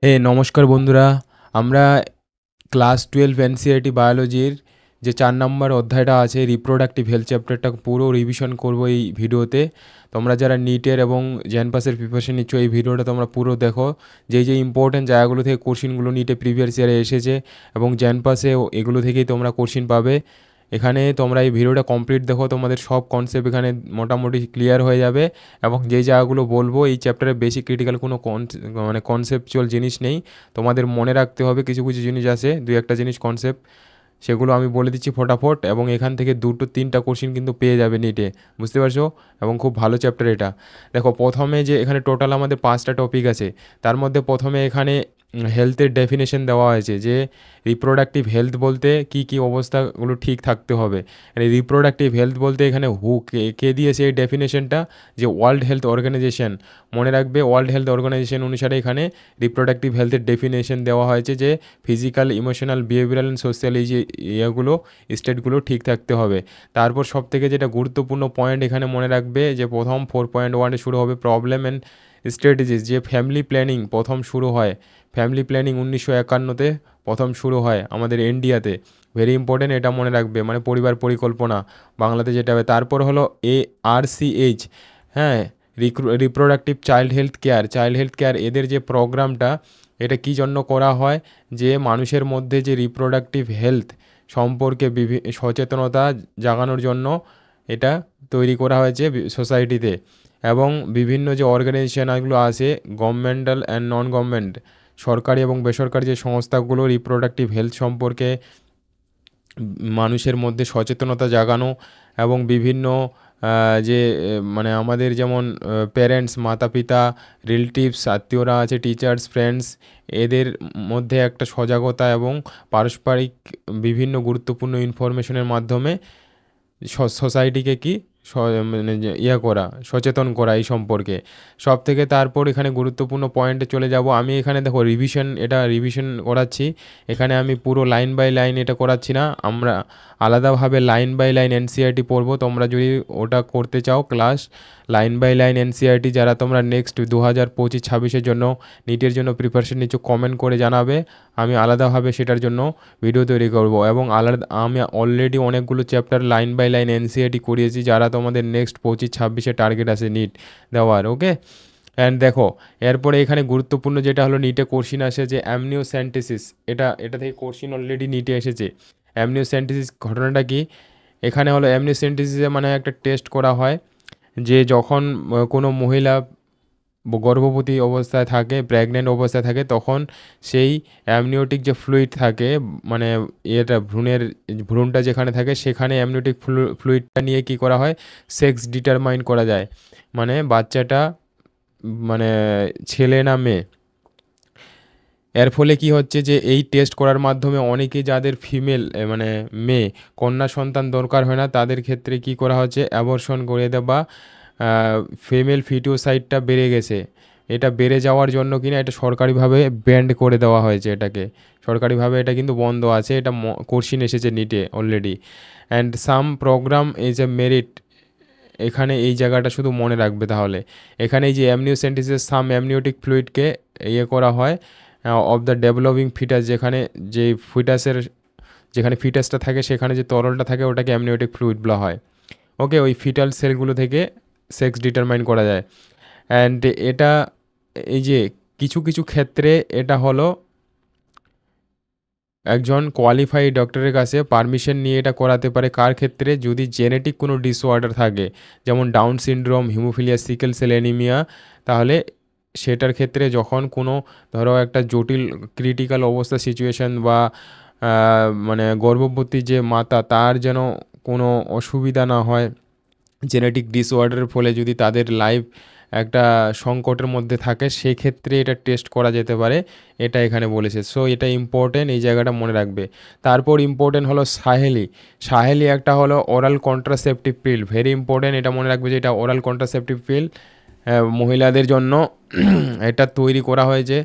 নমস্কার বন্ধুরা। আমরা ক্লাস 12 এনসিইআরটি বায়োলজির যে 4 নম্বর অধ্যায়টা আছে রিপ্রোডাক্টিভ হেলথ চ্যাপ্টারটা পুরো রিভিশন করব এই ভিডিওতে। তোমরা যারা নিটের এবং জ্যানপাসের প্রিপারেশন নিচ্ছ এই ভিডিওটা তোমরা পুরো দেখো। যেই ইম্পর্টেন্ট জায়গাগুলো থেকে কোশ্চিনগুলো নিটে প্রিভিয়াস ইয়ারে এসেছে এবং জ্যানপাসেও এগুলো থেকেই তোমরা কোশ্চিন পাবে। এখানে তোমরা এই ভিডিওটা কমপ্লিট দেখো, তোমাদের সব কনসেপ্ট এখানে মোটামুটি ক্লিয়ার হয়ে যাবে। এবং যেই জায়গাগুলো বলবো এই চ্যাপ্টারে বেশি ক্রিটিক্যাল কোনো কনসেপচুয়াল জিনিস নেই, তোমাদের মনে রাখতে হবে। কিছু কিছু জিনিস আছে, দুই একটা জিনিস কনসেপ্ট, সেগুলো আমি বলে দিচ্ছি ফটাফট। এবং এখান থেকে 2-3টা কোশ্চিন কিন্তু পেয়ে যাবে নিটে, বুঝতে পারছো? এবং খুব ভালো চ্যাপ্টার এটা। দেখো প্রথমে যে এখানে টোটাল আমাদের 5টা টপিক আছে, তার মধ্যে প্রথমে এখানে হেলথের ডেফিনেশন দেওয়া হয়েছে যে রিপ্রোডাক্টিভ হেলথ বলতে কী কী অবস্থাগুলো ঠিক থাকতে হবে। রিপ্রোডাক্টিভ হেলথ বলতে এখানে কে দিয়েছে এই ডেফিনেশনটা, যে ওয়ার্ল্ড হেলথ অর্গানাইজেশন। মনে রাখবে, ওয়ার্ল্ড হেলথ অর্গানাইজেশন অনুসারে এখানে রিপ্রোডাক্টিভ হেলথের ডেফিনেশন দেওয়া হয়েছে যে physical, emotional, behavioural and social এই যে ইয়েগুলো স্টেটগুলো ঠিক থাকতে হবে। তারপর সবথেকে যেটা গুরুত্বপূর্ণ পয়েন্ট এখানে মনে রাখবে, যে প্রথম 4.1 শুরু হবে প্রবলেম অ্যান্ড স্ট্র্যাটেজিস, যে ফ্যামিলি প্ল্যানিং প্রথম শুরু হয়। ফ্যামিলি প্ল্যানিং 1951-তে প্রথম শুরু হয় আমাদের ইন্ডিয়াতে। ভেরি ইম্পর্টেন্ট, এটা মনে রাখবে, মানে পরিবার পরিকল্পনা বাংলাতে যেটা হবে। তারপর হলো ARCH, হ্যাঁ, রিপ্রোডাক্টিভ চাইল্ড হেলথ কেয়ার, এদের যে প্রোগ্রামটা, এটা কী জন্য করা হয়, যে মানুষের মধ্যে যে রিপ্রোডাক্টিভ হেলথ সম্পর্কে সচেতনতা জাগানোর জন্য এটা তৈরি করা হয়েছে সোসাইটিতে। এবং বিভিন্ন যে অর্গানাইজেশনগুলো আছে, গভর্নমেন্টাল অ্যান্ড নন গভর্নমেন্ট, সরকারি এবং বেসরকারি যে সংস্থাগুলো রিপ্রোডাক্টিভ হেলথ সম্পর্কে মানুষের মধ্যে সচেতনতা জাগানো, এবং বিভিন্ন যে মানে আমাদের যেমন প্যারেন্টস, মাতা পিতা, রিলেটিভস, আত্মীয়রা আছে, টিচার্স, ফ্রেন্ডস, এদের মধ্যে একটা সজাগতা এবং পারস্পরিক বিভিন্ন গুরুত্বপূর্ণ ইনফরমেশনের মাধ্যমে সোসাইটিকে কি মানে যে করা, সচেতন করা এই সম্পর্কে সব থেকে। তারপর এখানে গুরুত্বপূর্ণ পয়েন্টে চলে যাব আমি। এখানে দেখো রিভিশন করাচ্ছি। এখানে আমি পুরো লাইন বাই লাইন এটা করাচ্ছি না, আমরা আলাদাভাবে লাইন বাই লাইন এনসিইআরটি পড়বো। তোমরা যদি ওটা করতে চাও class line by line NCERT, যারা তোমরা নেক্সট 2025-26-এর জন্য নিটের জন্য প্রিপারেশন নিচ্ছ, কমেন্ট করে জানাবে। আমি আলাদাভাবে সেটার জন্য ভিডিও তৈরি করব। এবং আমি অলরেডি অনেকগুলো chapter line by line NCERT করিয়েছি, যারা তোমাদের নেক্সট 25-26-এ টার্গেট আছে নিট দেওয়ার। ওকে, অ্যান্ড দেখো এরপরে এখানে গুরুত্বপূর্ণ যেটা হলো নিটে কোশ্চিন আসে যে অ্যামনিওসেন্টেসিস, এটা থেকে কোশ্চিন অলরেডি নিটে এসেছে। অ্যামনিওসেন্টেসিস ঘটনাটা কি? এখানে হলো অ্যামনিওসেন্টেসিসে মানে একটা টেস্ট করা হয়, যে যখন কোনো মহিলা গর্ভবতী অবস্থায় থাকে, প্রেগনেন্ট অবস্থায় থাকে, তখন সেই অ্যামনিওটিক যে ফ্লুইড থাকে, মানে ভ্রূণটা যেখানে থাকে সেখানে অ্যামনিওটিক ফ্লুইডটা নিয়ে কি করা হয়, সেক্স ডিটারমাইন করা যায়, মানে বাচ্চাটা মানে ছেলে না মেয়ে। এর ফলে কি হচ্ছে, যে এই টেস্ট করার মাধ্যমে অনেকেই যাদের ফিমেল মানে মেয়ে কন্যা সন্তান দরকার হয় না, তাদের ক্ষেত্রে কি করা হচ্ছে, অ্যাবর্শন করে দেওয়া বা ফিমেল ফিটোসাইটটা বেড়ে গেছে, এটা বেড়ে যাওয়ার জন্য কিনা এটা সরকারিভাবে ব্যান্ড করে দেওয়া হয়েছে। এটাকে সরকারিভাবে এটা কিন্তু বন্ধ আছে। এটা কোশ্চিন এসেছে নিটে already. And some programme is a merit, এখানে এই জায়গাটা শুধু মনে রাখবে তাহলে। এখানে এই যে অ্যামনিওসেন্টেসিস সাম অ্যামনিওটিক ফ্লুইডকে করা হয় অফ দ্য ডেভেলপিং ফিটাস, যেখানে ফিটাসটা থাকে সেখানে যে তরলটা থাকে ওটাকে অ্যামনিওটিক ফ্লুইড বলা হয়। ওকে, ওই ফিটাল সেলগুলো থেকে সেক্স ডিটারমাইন করা যায়। অ্যান্ড এটা এই যে কিছু কিছু ক্ষেত্রে এটা হলো একজন কোয়ালিফাইড ডক্টরের কাছে পারমিশন নিয়ে এটা করাতে পারে। কার ক্ষেত্রে? যদি জেনেটিক কোনো ডিসঅর্ডার থাকে, যেমন down syndrome, haemophilia, sickle cell anaemia, তাহলে সেটার ক্ষেত্রে যখন কোনো ধরো একটা জটিল ক্রিটিক্যাল অবস্থা সিচুয়েশান বা মানে গর্ভবতী যে মাতা তার যেন কোনো অসুবিধা না হয়, জেনেটিক ডিসঅর্ডারের ফলে যদি তাদের লাইফ একটা সংকটের মধ্যে থাকে, সেক্ষেত্রে এটা টেস্ট করা যেতে পারে, এটা এখানে বলেছে। সো এটা ইম্পর্টেন্ট, এই জায়গাটা মনে রাখবে। তারপর ইম্পর্টেন্ট হলো সাহেলি একটা হলো oral contraceptive pill, very important, এটা মনে রাখবে যে এটা ওরাল কন্ট্রাসেপটিভ পিল মহিলাদের জন্য এটা তৈরি করা হয়েছে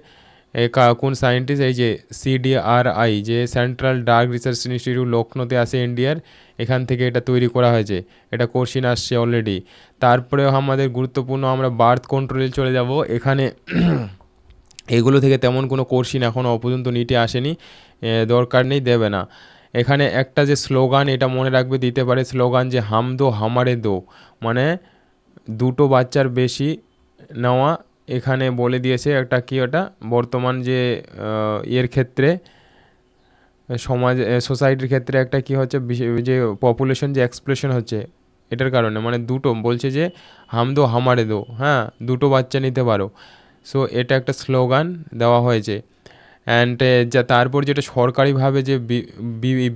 কোন সায়েন্টিস্ট, এই যে CDRI, যে সেন্ট্রাল ড্রাগ রিসার্চ ইনস্টিটিউট লখনৌতে আছে ইন্ডিয়ার, এখান থেকে এটা তৈরি করা হয়েছে। এটা কোশ্চিন আসছে অলরেডি। তারপরে আমাদের গুরুত্বপূর্ণ, আমরা বার্থ কন্ট্রোলে চলে যাব। এখানে এগুলো থেকে তেমন কোনো কোশ্চিন এখনও পর্যন্ত নিটে আসেনি, দরকার নেই, দেবে না। এখানে একটা যে স্লোগান, এটা মনে রাখবে, দিতে পারে স্লোগান যে হাম দো হামারে দো, মানে দুটো বাচ্চার বেশি নেওয়া। এখানে বলে দিয়েছে একটা কি, ওটা বর্তমান যে ইয়ের ক্ষেত্রে, সমাজ সোসাইটির ক্ষেত্রে একটা কি হচ্ছে, যে পপুলেশন যে এক্সপ্লোশন হচ্ছে এটার কারণে, মানে দুটো বলছে যে হাম দো হামারে দো, হ্যাঁ দুটো বাচ্চা নিতে পারো। সো এটা একটা স্লোগান দেওয়া হয়েছে। অ্যান্ড যা তারপর যেটা সরকারিভাবে যে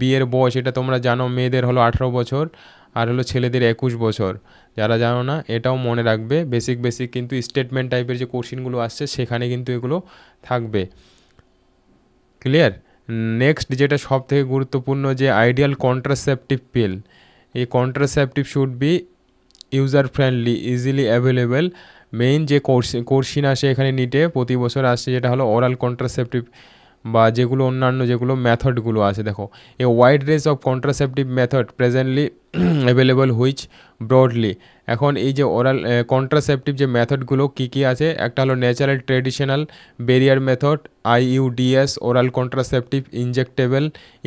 বিয়ের বয়স, এটা তোমরা জানো, মেয়েদের হলো 18 বছর আর হলো ছেলেদের 21 বছর। যারা জানো না এটাও মনে রাখবে, বেসিক বেসিক কিন্তু স্টেটমেন্ট টাইপের যে কোশ্চিনগুলো আসছে সেখানে কিন্তু এগুলো থাকবে। ক্লিয়ার? নেক্সট যেটা সব থেকে গুরুত্বপূর্ণ, যে আইডিয়াল কন্ট্রাসেপটিভ পিল, এই contraceptive should be user friendly, easily available. Main যে কোর্সিন আসে এখানে নিটে প্রতি বছর আসছে, যেটা হলো ওরাল কন্ট্রাসেপটিভ, বা যেগুলো অন্যান্য যেগুলো মেথডগুলো আছে, দেখো a wide range of contraceptive method presently available which broadly. এখন এই যে ওরাল কন্ট্রাসেপটিভ যে মেথডগুলো কী কী আছে, একটা হলো natural traditional barrier method, IUDs, oral contraceptive, injectable,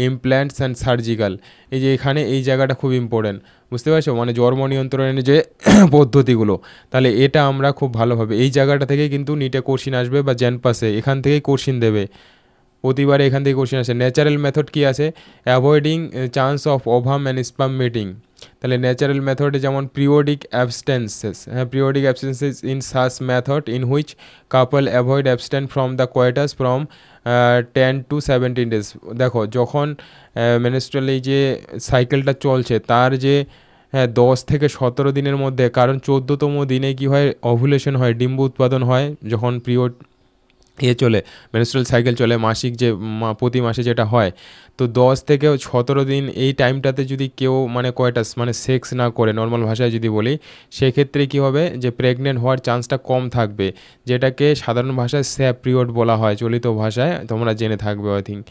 implants and surgical. এই যে এখানে এই জায়গাটা খুব ইম্পর্টেন্ট, বুঝতে পারছো, মানে জন্ম নিয়ন্ত্রণের যে পদ্ধতিগুলো, তাহলে এটা আমরা খুব ভালোভাবে, এই জায়গাটা থেকেই কিন্তু নিটে কোশ্চিন আসবে, বা জেনপাসে এখান থেকেই কোশ্চিন দেবে প্রতিবারে, এখান থেকে কোশ্চেন আসে। ন্যাচারাল মেথড কী আছে, avoiding chance of ovum and sperm meeting. তাহলে ন্যাচারাল মেথডে যেমন পিরিয়ডিক অ্যাবস্টেন্সেস, হ্যাঁ পিরিয়ডিক অ্যাবসেন্সেস ইন সাস method in which couple avoid abstinent from the coitus from 10 to 17 days। দেখো যখন মেনস্ট্রুয়াল এই যে সাইকেলটা চলছে তার যে, হ্যাঁ 10 থেকে 17 দিনের মধ্যে, কারণ 14তম দিনে কি হয়, ওভুলেশন হয়, ডিম্ব উৎপাদন হয়, যখন পিরিয়ড চলে, মেনস্ট্রুয়াল সাইকেল চলে, মাসিক যে প্রতি মাসে যেটা হয়। তো 10 থেকে 17 দিন এই টাইমটাতে যদি কেউ মানে কয়টাস মানে সেক্স না করে, নর্মাল ভাষায় যদি বলি, সেক্ষেত্রে কী হবে, যে প্রেগনেন্ট হওয়ার চান্সটা কম থাকবে, যেটাকে সাধারণ ভাষায় স্যাপ পিরিয়ড বলা হয়, চলিত ভাষায় তোমরা জেনে থাকবে আই থিঙ্ক,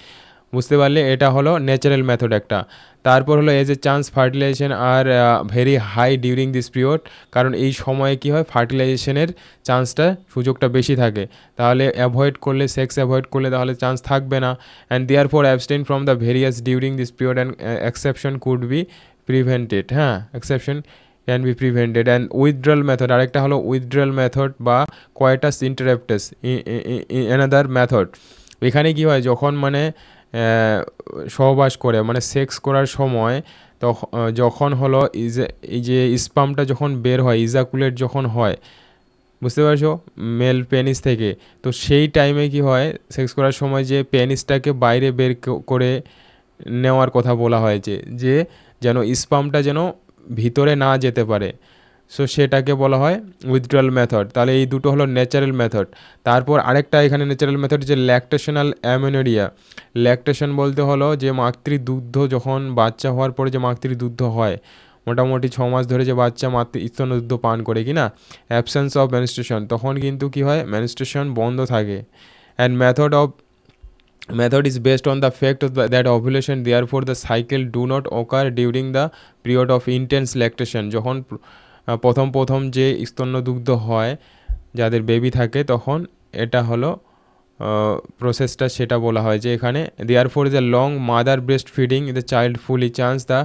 বুঝতে পারলে। এটা হলো ন্যাচারাল মেথড একটা। তারপর হলো as a chance fertilization are very high during this period, কারণ এই সময়ে কী হয়, ফার্টিলাইজেশনের চান্সটা, সুযোগটা বেশি থাকে। তাহলে অ্যাভয়েড করলে, সেক্স অ্যাভয়েড করলে তাহলে চান্স থাকবে না। And therefore abstain from the various during this period and exception could be prevented, হ্যাঁ exception can be prevented. And withdrawal method, আরেকটা হলো উইথড্রল মেথড বা কোয়াইটাস ইন্টারাপ্টাস, অ্যানাদার মেথড। এখানে কী হয়, যখন মানে সহবাস করে, মানে সেক্স করার সময়, তখন যখন হলো এই যে স্পামটা যখন বের হয়, ইজাকুলেট যখন হয়, বুঝতে পারছো, মেল পেনিস থেকে, তো সেই টাইমে কি হয়, সেক্স করার সময় যে পেনিসটাকে বাইরে বের করে নেওয়ার কথা বলা হয়েছে, যে যেন স্পামটা যেন ভিতরে না যেতে পারে, সো সেটাকে বলা হয় উইথড্রল মেথড। তাহলে এই দুটো হলো ন্যাচারাল মেথড। তারপর আরেকটা এখানে ন্যাচারাল মেথড, যে ল্যাকটেশনাল অ্যামেনোরিয়া। ল্যাকটেশন বলতে হলো যে মাতৃদুগ্ধ, যখন বাচ্চা হওয়ার পরে যে মাতৃদুগ্ধ হয়, মোটামুটি 6 মাস ধরে যে বাচ্চা স্তনদুগ্ধ পান করে কি না, অ্যাবসেন্স অফ মেনস্ট্রুয়েশন, তখন কিন্তু কি হয়, মেনস্ট্রুয়েশন বন্ধ থাকে। And method is based on the fact that ovulation, therefore the cycle do not occur during the period of intense lactation। যখন প্রথম যে স্তন্যদুগ্ধ হয়, যাদের বেবি থাকে, তখন এটা হলো প্রসেসটা, সেটা বলা হয় যে এখানে therefore the long mother breast feeding the child fully chance the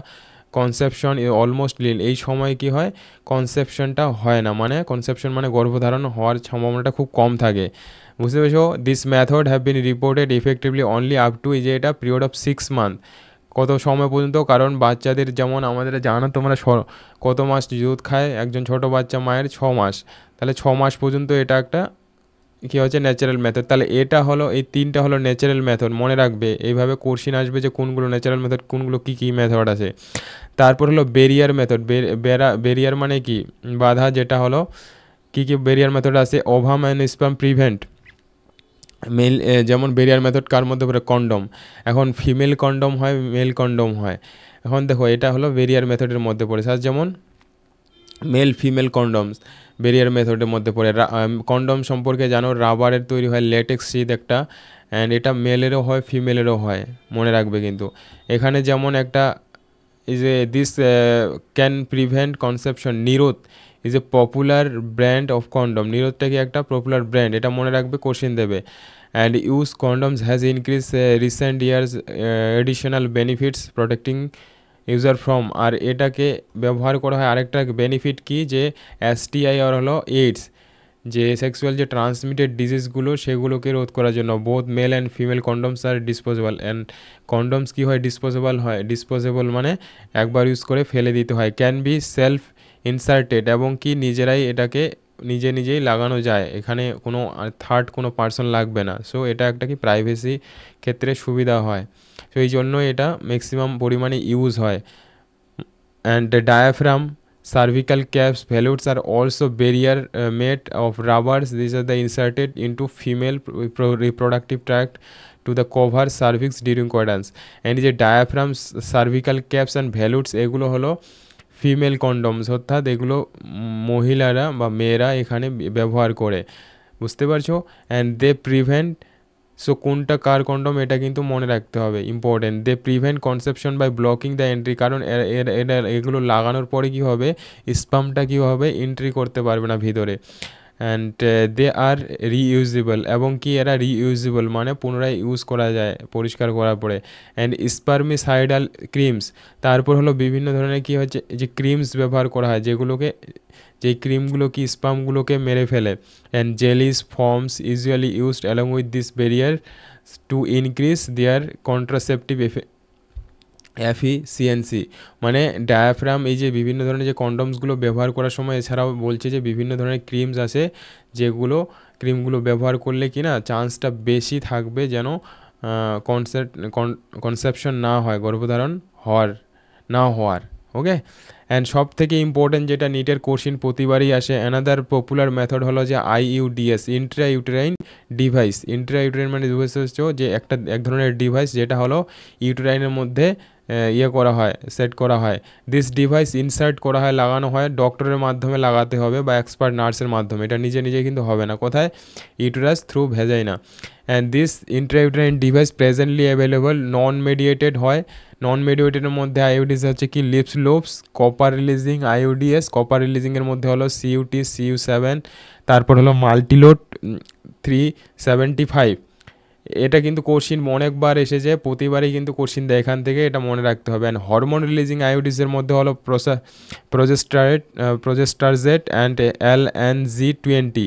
conception almost লিল। এই সময় কি হয়, কনসেপশনটা হয় না, মানে কনসেপশন মানে গর্ভধারণ হওয়ার সম্ভাবনাটা খুব কম থাকে, বুঝতে পেরেছো। This method have been reported effectively only up to, এই যে এটা পিরিয়ড অফ 6 মান্থ, কত সময় পর্যন্ত, কারণ বাচ্চাদের যেমন আমাদের জানো তোমরা, কত মাস দুধ খায় একজন ছোট বাচ্চা, মায়ের 6 মাস, তাহলে 6 মাস পর্যন্ত এটা একটা কী হচ্ছে, ন্যাচারাল মেথড। তাহলে এটা হলো, এই তিনটা হলো ন্যাচারাল মেথড, মনে রাখবে, এইভাবে কোশ্চিন আসবে যে কোনগুলো ন্যাচারাল মেথড, কোনগুলো কী কী মেথড আছে। তারপর হলো বেরিয়ার মেথড। বেরিয়ার মানে কি, বাধা, যেটা হলো কী কী বেরিয়ার মেথড আছে, ovum and sperm prevent. Male যেমন বেরিয়ার মেথড কার মধ্যে পড়ে, কন্ডম। এখন ফিমেল কন্ডম হয়, মেল কন্ডম হয়। এখন দেখো এটা হলো বেরিয়ার মেথডের মধ্যে পড়ে, স্যার যেমন মেল ফিমেল কন্ডমস বেরিয়ার মেথডের মধ্যে পড়ে। কন্ডম সম্পর্কে জানো, রাবারের তৈরি হয়, লেটেক্স শীট একটা, অ্যান্ড এটা মেলেরও হয় ফিমেলেরও হয়, মনে রাখবে কিন্তু। এখানে যেমন একটা, এই যে this can prevent conception, Nirodh, is a popular brand of condom. নিরোধটা কি একটা পপুলার ব্র্যান্ড, এটা মনে রাখবে, কোশ্চেন দেবে। And use condoms has increase recent years additional benefits protecting user from. আর এটাকে ব্যবহার করা হয় আরেকটা বেনিফিট কি, যে এসটিআই আর হলো এইডস, যে সেক্সুয়াল যে ট্রান্সমিটেড ডিজিজগুলো সেগুলোকে রোধ করার জন্য। Both male and female condoms are disposable. And condoms কী হয়, ডিসপোজেবল হয়। ডিসপোজেবল মানে একবার ইউজ করে ফেলে দিতে হয়। ক্যান বি সেলফ ইনসার্টেড, এবং কি নিজেরাই এটাকে নিজেই লাগানো যায়, এখানে কোনো থার্ড কোনো পার্সন লাগবে না। সো এটা একটা কি প্রাইভেসি ক্ষেত্রে সুবিধা হয়। সো এই জন্য এটা ম্যাক্সিমাম পরিমাণে ইউজ হয়। And diaphragm, cervical caps, velues are also barrier made of rubbers. These are the inserted into female reproductive tract to the cover cervix during coitus. And যে diaphragm, cervical caps and velues এগুলো হলো female কন্ডমস, অর্থাৎ এগুলো মহিলারা বা মেয়েরা এখানে ব্যবহার করে, বুঝতে পারছো। অ্যান্ড দে প্রিভেন্ট, সো কোনটা কার কন্ডম এটা কিন্তু মনে রাখতে হবে, important. They prevent conception by blocking the entry, কারণ এগুলো লাগানোর পরে কী হবে, স্পামটা কী হবে, এন্ট্রি করতে পারবে না ভিতরে। অ্যান্ড দে আর রিইউজেবল, এবং কি এরা রিইউজেবল মানে পুনরায় ইউজ করা যায় পরিষ্কার করার পরে। অ্যান্ড স্পার্মিসাইডাল ক্রিমস, তারপর হলো বিভিন্ন ধরনের কী হচ্ছে যে ক্রিমস ব্যবহার করা হয়, যেই ক্রিমগুলো কি স্পামগুলোকে মেরে ফেলে। And jellies forms usually used along with this barrier to increase their contraceptive efficiency. মানে ডায়াফ্রাম, এই যে বিভিন্ন ধরনের যে কন্ডমসগুলো ব্যবহার করার সময়, এছাড়াও বলছে যে বিভিন্ন ধরনের ক্রিমস আছে, যেগুলো ক্রিমগুলো ব্যবহার করলে কি না চান্সটা বেশি থাকবে যেন কনসেপশন না হয়, গর্ভধারণ না হওয়ার। ওকে। অ্যান্ড সব থেকে ইম্পর্টেন্ট যেটা নিটের কোশ্চিন প্রতিবারই আসে, অ্যানাদার পপুলার মেথড হলো যে আইইউডিএস, ইন্ট্রাইউটেরাইন ডিভাইস। ইন্ট্রাইউটেরাইন মানে বুঝতে যে এক ধরনের ডিভাইস যেটা হলো ইউটেরাইনের মধ্যে করা হয়, সেট করা হয়। দিস ডিভাইস ইনসার্ট করা হয়, লাগানো হয়, ডক্টরের মাধ্যমে লাগাতে হবে বা এক্সপার্ট নার্সের মাধ্যমে, এটা নিজে কিন্তু হবে না। কোথায়, uterus through vagina. And this intrauterine device presently available, non medicated হয়। নন মেডিয়েটেডের মধ্যে আইওডিএস হচ্ছে কি Lippes loops, copper releasing IUDs, copper রিলিজিংয়ের মধ্যে হলো সিইউটি CU7, তারপর হলো মাল্টিলোড 375। এটা কিন্তু কোশ্চিন অনেকবার এসেছে, প্রতিবারই কিন্তু কোশ্চিন দেয় এখান থেকে, এটা মনে রাখতে হবে। অ্যান্ড হরমোন রিলিজিং আইওডিসের মধ্যে হলো প্রোজেস্টারজেট অ্যান্ড LNG20।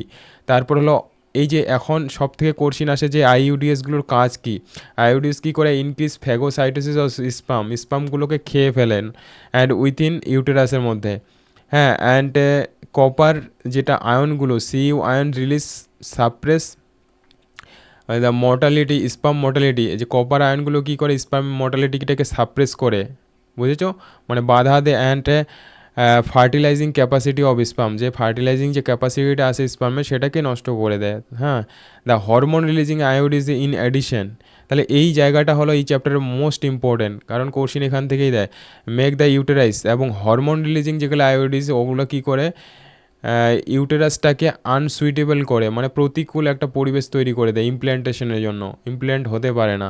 তারপর হলো এই যে এখন সব থেকে কোশ্চিন আসে যে আইইউডিএসগুলোর কাজ কি। আইইউডিএস কী করে, ইনক্রিজ ফ্যাগোসাইটোসিস অফ স্পামগুলোকে খেয়ে ফেলেন অ্যান্ড উইথিন ইউটেরাসের মধ্যে। হ্যাঁ, অ্যান্ড কপার যেটা আয়নগুলো, Cu ion release suppress the mortality, sperm mortality. যে কপার আয়নগুলো কী করে, স্পাম মর্টালিটিটাকে সাপ্রেস করে, বুঝেছো, মানে বাধা দেয়। And fertilising capacity of sperm, যে ফার্টিলাইজিং যে ক্যাপাসিটিটা আছে স্পামের সেটাকে নষ্ট করে দেয়। হ্যাঁ, the hormone releasing IUDs in addition. তাহলে এই জায়গাটা হলো এই চ্যাপ্টারের মোস্ট ইম্পর্টেন্ট, কারণ কোশ্চিন এখান থেকেই দেয়। মেক দ্য ইউটেরাইস, এবং হরমোন রিলিজিং যেগুলো আয়োডিস ওগুলো কী করে, ইউটেরাসটাকে আনসুইটেবল করে, মানে প্রতিকূল একটা পরিবেশ তৈরি করে দেয় ইমপ্ল্যান্টেশনের জন্য, ইমপ্ল্যান্ট হতে পারে না।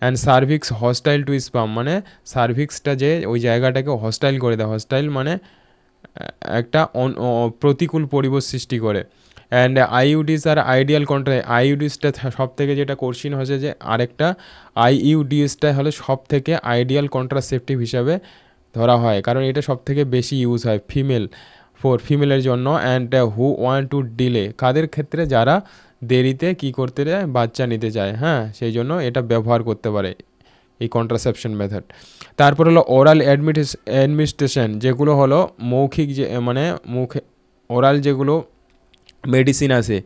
And cervix hostile to sperm, মানে সার্ভিক্সটা যে ওই জায়গাটাকে হস্টাইল করে দেয়, হস্টাইল মানে একটা প্রতিকূল পরিবেশ সৃষ্টি করে। অ্যান্ড আইইউডিস আর আইডিয়াল আইইউডিসটা সব থেকে যেটা কোশ্চিন হচ্ছে যে আরেকটা আইইউডিএসটা হলো সব থেকে আইডিয়াল কন্ট্রাসেপটিভ হিসাবে ধরা হয়, কারণ এটা সব থেকে বেশি ইউজ হয় ফিমেলের জন্য। And who want to delay, কাদের ক্ষেত্রে, যারা দেরিতে কী করতে চায়, বাচ্চা নিতে চায়। হ্যাঁ, সেই জন্য এটা ব্যবহার করতে পারে এই কন্ট্রাসেপশন মেথড। তারপর হলো ওরাল অ্যাডমিনিস্ট্রেশন, যেগুলো হলো মৌখিক, যে মানে ওরাল যেগুলো মেডিসিন আছে,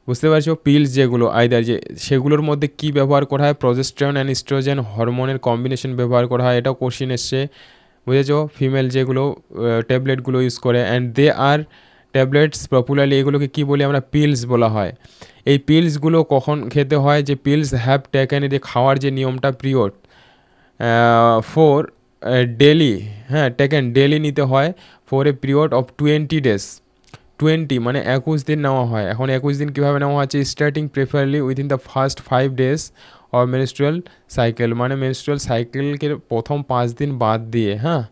বুঝতে পারছো, পিলস যেগুলো আইদার, যে সেগুলোর মধ্যে কি ব্যবহার করা হয়, প্রজেস্টেরন অ্যান্ড ইস্ট্রোজেন হরমোনের কম্বিনেশন ব্যবহার করা হয়, এটাও কোশ্চিন এসছে, বুঝেছো। ফিমেল যেগুলো ট্যাবলেটগুলো ইউজ করে। And they are tablets popularly, এগুলোকে কী বলি আমরা, পিলস বলা হয়। এই পিলসগুলো কখন খেতে হয়, যে পিলস হ্যাভ টেকেন, যে খাওয়ার যে নিয়মটা পিরিয়ড ফোর ডেলি, হ্যাঁ টেকেন ডেলি নিতে হয় for a period of 20 days। 20 মানে 21 দিন নেওয়া হয়। এখন 21 দিন কীভাবে নেওয়া হচ্ছে, starting preferably within the first 5 days of menstrual cycle, মানে মেনস্ট্রুয়াল সাইকেলকে প্রথম 5 দিন বাদ দিয়ে। হ্যাঁ,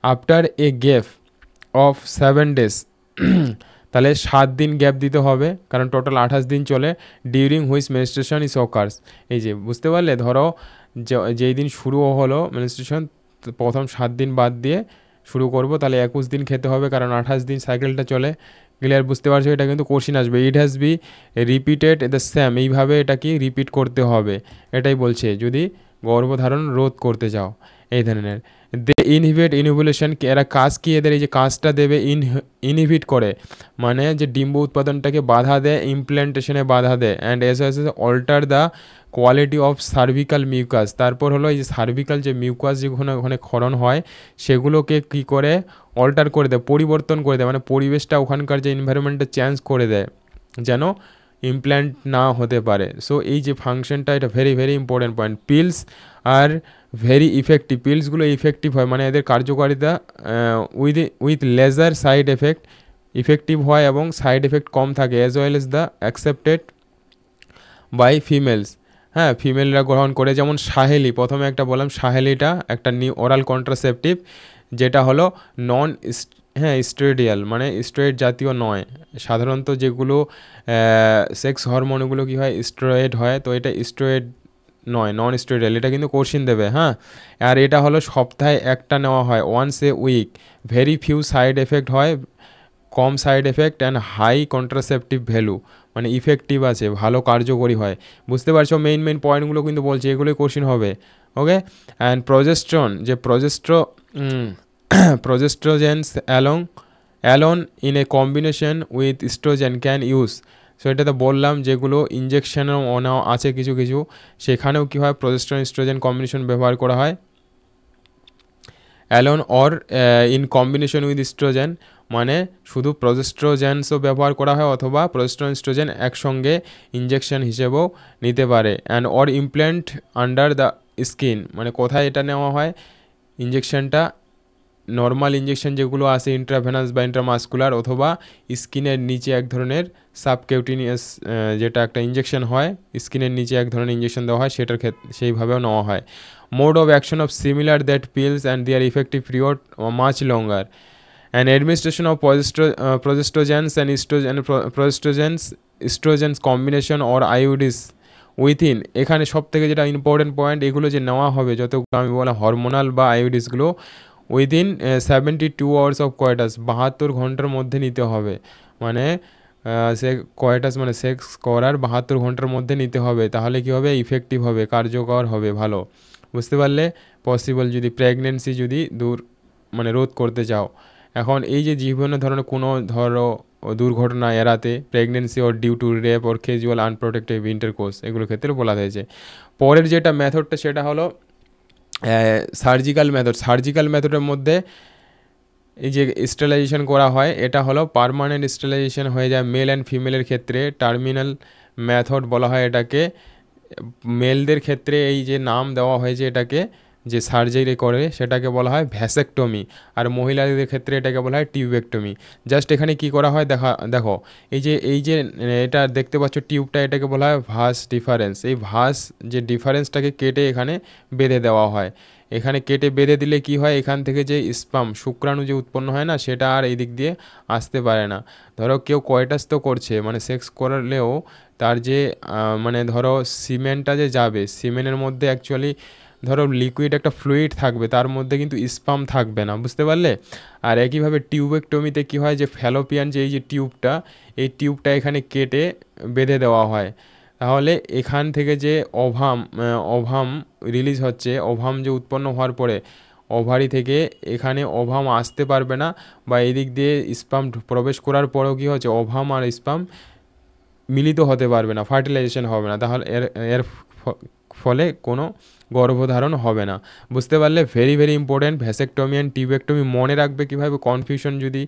after a gap of 7 days তাহলে 7 দিন গ্যাপ দিতে হবে, কারণ টোটাল 28 দিন চলে। During which menstruation is occurs, এই যে বুঝতে পারলে, ধরো যেই দিন শুরু হলো মেনস্ট্রুয়েশন, প্রথম 7 দিন বাদ দিয়ে শুরু করব, তাহলে 21 দিন খেতে হবে, কারণ 28 দিন সাইকেলটা চলে। ক্লিয়ার, বুঝতে পারছো? এটা কিন্তু কোশ্চিন আসবে। It has be repeated the same, এইভাবে এটা কি রিপিট করতে হবে, এটাই বলছে যদি গর্ভধারণ রোধ করতে চাও এই ধরনের। দে ইনহিবিট ইনহিবিলেশন, এরা কাজ কি এদের, এই যে কাজটা দেবে ইনহিবিট করে, মানে যে ডিম্ব উৎপাদনটাকে বাধা দেয়, ইমপ্ল্যান্টেশনে বাধা দেয়, and as as alter the quality of cervical mucus. তারপর হলো এই যে সার্ভিক্যাল যে মিউকাস যেখানে ওখানে ক্ষরণ হয় সেগুলোকে কি করে অল্টার করে দেয়, পরিবর্তন করে দেয়, মানে পরিবেশটা ওখানকার যে এনভায়রনমেন্টটা চেঞ্জ করে দেয় যেন ইমপ্ল্যান্ট না হতে পারে। সো এই যে ফাংশনটা, এটা very very important point. Pills are very effective, পিলসগুলো ইফেক্টিভ হয়, মানে এদের কার্যকারিতা with lesser side effect effective হয় এবং সাইড এফেক্ট কম থাকে, as well as the accepted by females. হ্যাঁ, ফিমেলরা গ্রহণ করে, যেমন সাহেলি, প্রথমে একটা বললাম সাহেলিটা একটা নিউ ওরাল কন্ট্রাসেপটিভ, যেটা হলো নন স্টেরয়েডিয়াল, মানে স্টেরয়েড জাতীয় নয়। সাধারণত যেগুলো সেক্স হরমোনগুলো কী হয়, স্টেরয়েড হয়, তো এটা স্টেরয়েড নয়, নন স্টেরয়েডিয়াল। এটা কিন্তু কোশ্চিন দেবে, হ্যাঁ। আর এটা হলো সপ্তাহে একটা নেওয়া হয়, once a week. Very few side effect হয়, কম side effect and high contraceptive value, মানে ইফেক্টিভ আছে, ভালো কার্যকরী হয়। বুঝতে পারছো? মেইন পয়েন্টগুলো কিন্তু বলছে, এগুলোই কোশ্চিন হবে। ওকে, অ্যান্ড প্রজেস্ট্রন, যে progestogens alone in a combination with estrogen can use. So এটাতে বললাম যেগুলো ইঞ্জেকশনেও নেওয়া আছে কিছু কিছু, সেখানেও কী হয়, প্রজেস্ট্রন ইস্ট্রোজেন কম্বিনেশন ব্যবহার করা হয়। Alone or in combination with estrogen, মানে শুধু প্রজেস্ট্রোজেন্সও ব্যবহার করা হয়, অথবা প্রজেস্ট্রন ইস্ট্রোজেন একসঙ্গে ইঞ্জেকশন হিসেবেও নিতে পারে। And or implant under the skin, মানে কোথায় এটা নেওয়া হয় ইঞ্জেকশনটা, নর্মাল ইঞ্জেকশন যেগুলো আছে ইন্ট্রাভেনাস বা ইন্ট্রামাসকুলার, অথবা স্কিনের নিচে এক ধরনের সাবকিউটিনিয়াস যেটা একটা ইঞ্জেকশন হয়, স্কিনের নিচে এক ধরনের ইঞ্জেকশন দেওয়া হয়, সেটার ক্ষেত্রে সেইভাবেও নেওয়া হয়। Mode of action of similar that pills and their effective period much longer. And administration of progestogens and estrogens combination or IUDs within, এখানে সব থেকে যেটা ইম্পর্টেন্ট পয়েন্ট, এগুলো যে নেওয়া হবে যতগুলো আমি বলা হরমোনাল বা আইউডিসগুলো, উইদিন 72 আওয়ার্স অফ কোয়েটাস, 72 ঘন্টার মধ্যে নিতে হবে, মানে সে কোয়েটাস মানে সেক্স করার 72 ঘন্টার মধ্যে নিতে হবে, তাহলে কি হবে, ইফেক্টিভ হবে, কার্যকর হবে, ভালো। বুঝতে পারলে? পসিবল যদি প্রেগনেন্সি যদি মানে রোধ করতে চাও। এখন এই যে বিভিন্ন ধরনের কোনো দুর্ঘটনা এড়াতে, pregnancy or due to rape or casual unprotected intercourse, এগুলোর ক্ষেত্রে বলা হয়েছে। পরের যেটা মেথডটা সেটা হলো সার্জিক্যাল মেথড। সার্জিক্যাল মেথডের মধ্যে এই যে স্টেরিলাইজেশন করা হয়, এটা হলো পার্মানেন্ট স্টেরিলাইজেশন হয়ে যায় মেল অ্যান্ড ফিমেলের ক্ষেত্রে, টার্মিনাল মেথড বলা হয় এটাকে। মেলদের ক্ষেত্রে এই যে নাম দেওয়া হয়েছে এটাকে, যে সার্জারি করে সেটাকে বলা হয় ভ্যাসেকটমি, আর মহিলাদের ক্ষেত্রে এটাকে বলা হয় টিউবেকটমি। জাস্ট এখানে কি করা হয় দেখো, এই যে এটা দেখতে পাচ্ছ টিউবটা, এটাকে বলা হয় ভাস ডিফারেন্স। এই ভাস যে ডিফারেন্সটাকে কেটে এখানে বেঁধে দেওয়া হয়। এখানে কেটে বেঁধে দিলে কি হয়, এখান থেকে যে স্পাম শুক্রাণু যে উৎপন্ন হয় না, সেটা আর এই দিক দিয়ে আসতে পারে না। ধরো কেউ কয়টাস তো করছে, মানে সেক্স করলেও তার যে মানে ধরো সিমেন্টটা যে যাবে, সিমেন্টের মধ্যে অ্যাকচুয়ালি ধরো লিকুইড একটা ফ্লুইড থাকবে, তার মধ্যে কিন্তু স্পাম থাকবে না। বুঝতে পারলে? আর একইভাবে টিউবেকটমিতে কী হয়, যে ফ্যালোপিয়ান যে এই যে টিউবটা, এই টিউবটা এখানে কেটে বেঁধে দেওয়া হয়। তাহলে এখান থেকে যে ওভাম রিলিজ হচ্ছে, ওভাম যে উৎপন্ন হওয়ার পরে ওভারি থেকে এখানে ওভাম আসতে পারবে না, বা এদিক দিয়ে স্পাম প্রবেশ করার পরেও কী হচ্ছে, ওভাম আর স্পাম মিলিত হতে পারবে না, ফার্টিলাইজেশন হবে না, তাহলে এর ফলে কোনো গর্ভধারণ হবে না। বুঝতে পারলে? Very very important vasectomy and tubectomy. মনে রাখবে কীভাবে, কনফিউশন যদি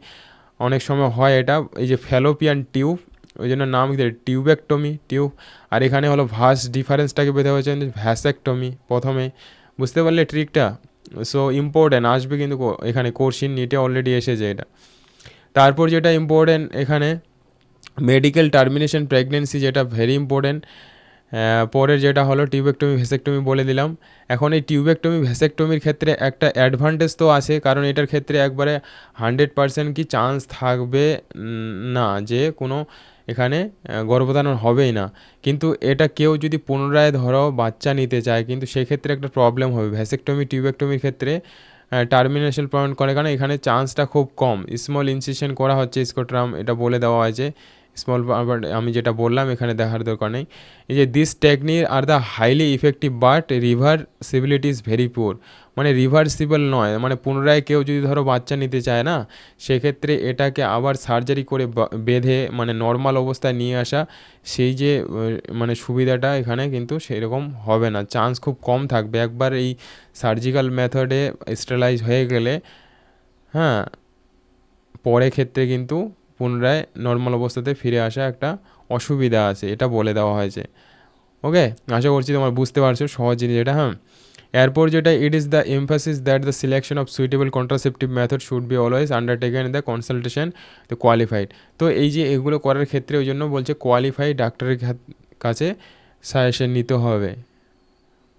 অনেক সময় হয়, এটা এই যে ফ্যালোপিয়ান টিউব, ওই জন্য নাম টিউবেকটমি টিউব, আর এখানে হলো ভাস ডিফারেন্সটাকে বেঁধে হয়েছে ভ্যাসেকটমি প্রথমে। বুঝতে পারলে ট্রিকটা? সো ইম্পর্ট্যান্ট আসবে কিন্তু এখানে কোশ্চিন নিটে অলরেডি এসেছে এটা। তারপর যেটা ইম্পর্ট্যান্ট এখানে মেডিকেল টার্মিনেশন প্রেগনেন্সি, যেটা ভেরি ইম্পর্ট্যান্ট। পরের যেটা হলো টিউবেক্টমি ভ্যাসেক্টমি বলে দিলাম। এখন এই টিউবেক্টমি ভ্যাসেক্টমির ক্ষেত্রে একটা অ্যাডভান্টেজ তো আছে, কারণ এটার ক্ষেত্রে একবারে 100% কি চান্স থাকবে না যে কোনো এখানে গর্ভধারণ হবেই না। কিন্তু এটা কেউ যদি পুনরায় ধরো বাচ্চা নিতে চায়, কিন্তু সেক্ষেত্রে একটা প্রবলেম হবে। ভ্যাসেক্টমি টিউবেক্টমির ক্ষেত্রে টার্মিনেশন পয়েন্ট করে, কারণ এখানে চান্সটা খুব কম। স্মল ইনসিশন করা হচ্ছে স্কোট্রাম, এটা বলে দেওয়া হয়েছে। স্মল আমি যেটা বললাম এখানে দেখার দরকার নেই। এই যে this technique are the highly effective but reversibility is very poor, মানে রিভার্সিবল নয়, মানে পুনরায় কেউ যদি ধরো বাচ্চা নিতে চায় না, সেক্ষেত্রে এটাকে আবার সার্জারি করে বেঁধে মানে নর্মাল অবস্থায় নিয়ে আসা, সেই যে মানে সুবিধাটা এখানে কিন্তু সেরকম হবে না, চান্স খুব কম থাকবে। একবার এই সার্জিক্যাল মেথডে স্টেলাইজ হয়ে গেলে, হ্যাঁ, পরে ক্ষেত্রে কিন্তু পুনরায় নর্মাল অবস্থাতে ফিরে আসা একটা অসুবিধা আছে, এটা বলে দেওয়া হয়েছে। ওকে, আশা করছি তোমার বুঝতে পারছো সহজ জিনিস এটা। হ্যাঁ, এরপর যেটা, it is the emphasis that the selection of suitable contraceptive method should be always undertaken in the consultation the qualified. তো এই যে এগুলো করার ক্ষেত্রে ওই জন্য বলছে কোয়ালিফাইড ডাক্তারের কাছে সাজেশন নিতে হবে,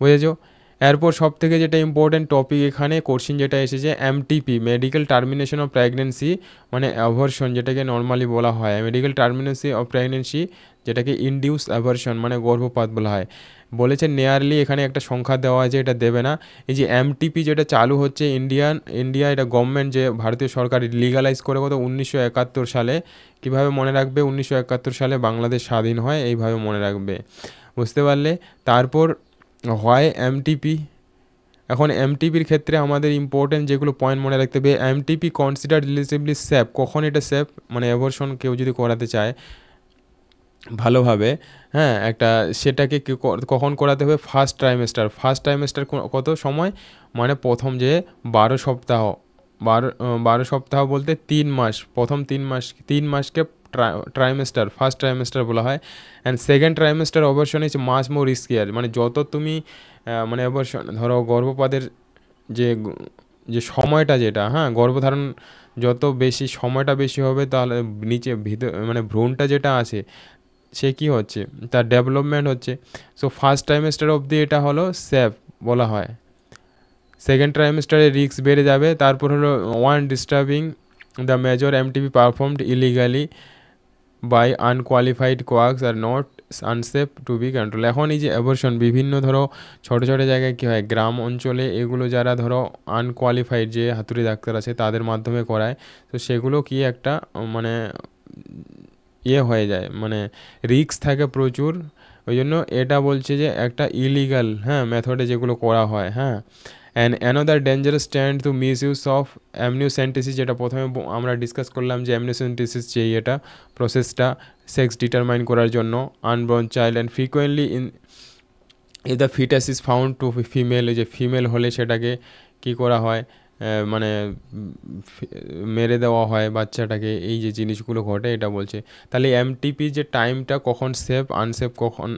বুঝেছো। এরপর সব থেকে যেটা ইম্পর্টেন্ট টপিক এখানে কোশ্চিন যেটা এসেছে, MTP medical termination of pregnancy, মানে অ্যাভারশন যেটাকে নর্মালি বলা হয়, মেডিকেল টার্মিনেন্সি অফ প্রেগনেন্সি যেটাকে ইনডিউস অ্যাভারশন মানে গর্ভপাত বলা হয়। বলেছে নিয়ারলি, এখানে একটা সংখ্যা দেওয়া আছে, এটা দেবে না। এই যে এমটিপি যেটা চালু হচ্ছে ইন্ডিয়া, এটা গভর্নমেন্ট যে ভারতীয় সরকার লিগালাইজ করে কত 1971 সালে। কীভাবে মনে রাখবে, 1971 সালে বাংলাদেশ স্বাধীন হয়, এইভাবে মনে রাখবে, বুঝতে পারলে। তারপর হয় এমটিপি। এখন এমটিপির ক্ষেত্রে আমাদের ইম্পর্টেন্ট যেগুলো পয়েন্ট মনে রাখতে হবে, এমটিপি কনসিডার রিলেটিভলি সেফ, কখন এটা সেফ, মানে অ্যাবর্শন কেউ যদি করাতে চায় ভালোভাবে, হ্যাঁ, একটা সেটাকে কখন করাতে হবে, ফার্স্ট ট্রাইমেস্টার কত সময়, মানে প্রথম যে 12 সপ্তাহ, 12 সপ্তাহ বলতে 3 মাস, প্রথম 3 মাসকে ফার্স্ট ট্রাইমেস্টার বলা হয়। And second trimester abortion is much more riskier, মানে যত তুমি মানে অবর্শন ধরো গর্ভপাতের যে যে সময়টা যেটা, হ্যাঁ, গর্ভধারণ যত বেশি সময়টা বেশি হবে, তাহলে নিচে ভিতর মানে ভ্রূণটা যেটা আছে সে কী হচ্ছে, তার ডেভেলপমেন্ট হচ্ছে। সো ফার্স্ট ট্রাইমেস্টার অবধি এটা হলো সেফ বলা হয়। সেকেন্ড ট্রাইমেস্টারে রিস্ক বেড়ে যাবে। তারপর হলো one disturbing the major MTP performed illegally by unqualified quacks are not unsafe to be control. এখন এই যে অ্যাবর্শন বিভিন্ন ধরো ছোটো ছোটো জায়গায় কী হয়, গ্রাম অঞ্চলে এগুলো যারা ধরো আনকোয়ালিফাইড যে হাতুড়ি ডাক্তার আছে তাদের মাধ্যমে করায়, তো সেগুলো কি একটা মানে ইয়ে হয়ে যায়, মানে রিস্ক থাকে প্রচুর। ওই জন্য এটা বলছে যে একটা ইলিগাল, হ্যাঁ, মেথডে যেগুলো করা হয়, হ্যাঁ। And another dangerous stand to miss use of amniocentesis, যেটা প্রথমে আমরা ডিসকাস করলাম যে অ্যামনিওসেন্টেসিস যেই এটা প্রসেসটা সেক্স ডিটারমাইন করার জন্য unborn child and frequently in the fetus is found to female, যে ফিমেল হলে সেটাকে কী করা হয়, মানে মেরে দেওয়া হয় বাচ্চাটাকে, এই যে জিনিসগুলো ঘটে এটা বলছে। তাহলে এমটিপি যে টাইমটা কখন সেফ আনসেফ, কখন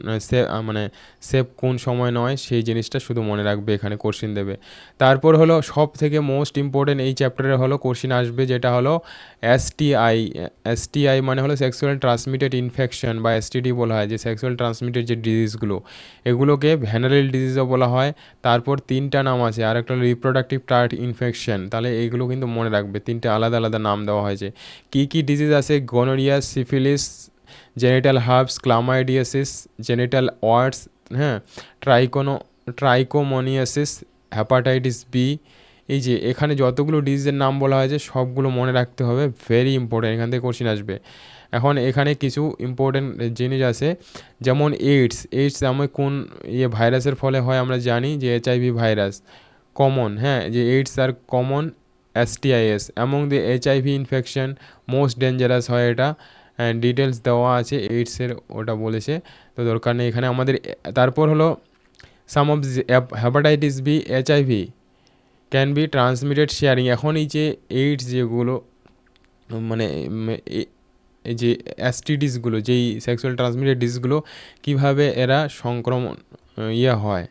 মানে সেফ কোন সময় নয়, সেই জিনিসটা শুধু মনে রাখবে, এখানে কোশ্চিন দেবে। তারপর হলো সব থেকে মোস্ট ইম্পর্টেন্ট এই চ্যাপ্টারে হলো কোশ্চিন আসবে, যেটা হলো এসটিআই মানে হলো সেক্সুয়াল ট্রান্সমিটেড ইনফেকশন বা এসটিডি বলা হয়, যে সেক্সুয়াল ট্রান্সমিটেড যে ডিজিজগুলো, এগুলোকে ভেনারেল ডিজিজও বলা হয়। তারপর 3টা নাম আছে, আর একটা হলো রিপ্রোডাক্টিভ ট্রাক্ট ইনফেকশন। তাহলে এইগুলো কিন্তু মনে রাখবে, 3টে আলাদা আলাদা নাম দেওয়া হয়েছে। কী কী ডিজিজ আছে, gonorrhoea, syphilis, genital herpes, chlamydiasis, genital warts, হ্যাঁ, ট্রাইকোমোনিয়াসিস, হেপাটাইটিস বি। এই যে এখানে যতগুলো ডিজিজের নাম বলা হয়েছে সবগুলো মনে রাখতে হবে, ভেরি ইম্পর্টেন্ট, এখান থেকে কোশ্চিন আসবে। এখন এখানে কিছু ইম্পর্টেন্ট জিনিস আছে, যেমন এইডস আমি কোন ভাইরাসের ফলে হয় আমরা জানি যে এইচআইভি ভাইরাস কমন, হ্যাঁ, যে AIDS are common STIs among the HIV infection most dangerous হয় এটা, অ্যান্ড ডিটেলস দেওয়া আছে এইডসের, ওটা বলেছে, তো দরকার নেই এখানে আমাদের। তারপর হলো some of hepatitis B HIV can be transmitted sharing. এখন এই যে এইডস যেগুলো মানে এই যে STDsগুলো, যেই সেক্সুয়াল ট্রান্সমিটেড ডিজিজগুলো, কীভাবে এরা সংক্রমণ হয়,